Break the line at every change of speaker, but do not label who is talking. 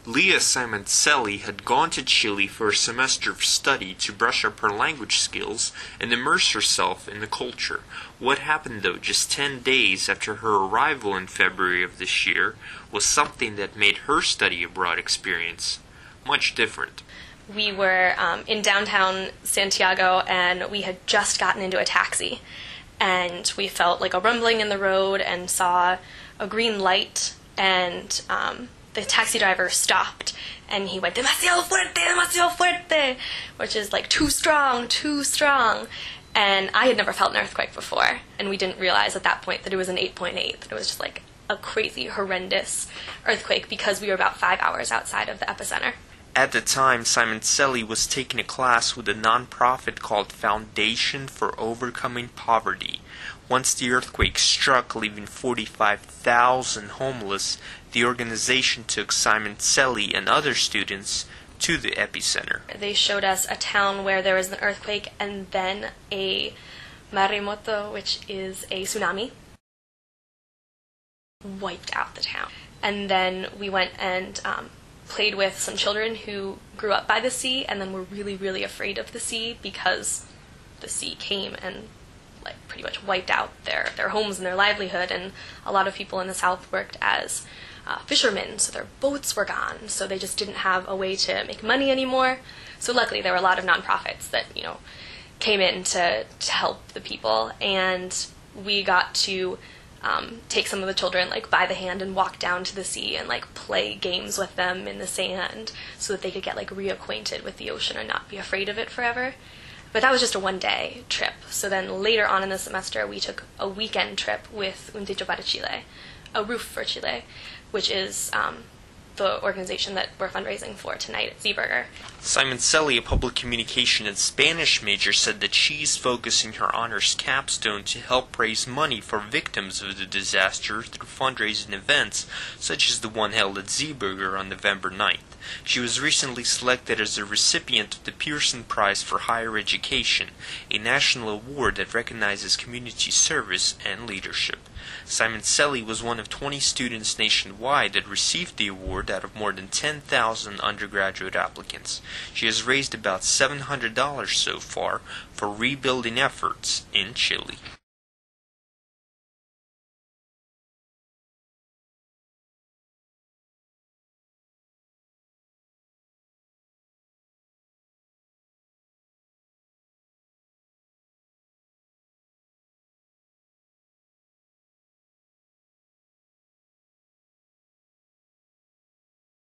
Leah Simoncelli had gone to Chile for a semester of study to brush up her language skills and immerse herself in the culture. What happened, though, just 10 days after her arrival in February of this year was something that made her study abroad experience much different.
We were in downtown Santiago, and we had just gotten into a taxi, and we felt like a rumbling in the road and saw a green light, and the taxi driver stopped, and he went, demasiado fuerte, which is like too strong, too strong. And I had never felt an earthquake before, and we didn't realize at that point that it was an 8.8, that it was just like a crazy, horrendous earthquake because we were about 5 hours outside of the epicenter.
At the time, Simoncelli was taking a class with a non-profit called Foundation for Overcoming Poverty. Once the earthquake struck, leaving 45,000 homeless, the organization took Simoncelli and other students to the epicenter.
They showed us a town where there was an earthquake and then a maremoto, which is a tsunami, wiped out the town. And then we went and played with some children who grew up by the sea and then were really, really afraid of the sea because the sea came and pretty much wiped out their homes and their livelihood. And a lot of people in the south worked as fishermen, so their boats were gone, so they just didn't have a way to make money anymore. So luckily there were a lot of nonprofits that came in to help the people, and we got to take some of the children by the hand and walk down to the sea and play games with them in the sand so that they could get reacquainted with the ocean and not be afraid of it forever. But that was just a one-day trip. So then later on in the semester we took a weekend trip with Un Techo para Chile, a roof for Chile, which is the organization that we're fundraising for tonight at Seaburger.
Simoncelli, a public communication and Spanish major, said that she's focusing her honors capstone to help raise money for victims of the disaster through fundraising events such as the one held at Seaburger on November 9th. She was recently selected as a recipient of the Pearson Prize for Higher Education, a national award that recognizes community service and leadership. Simoncelli was one of 20 students nationwide that received the award out of more than 10,000 undergraduate applicants. She has raised about $700 so far for rebuilding efforts in Chile.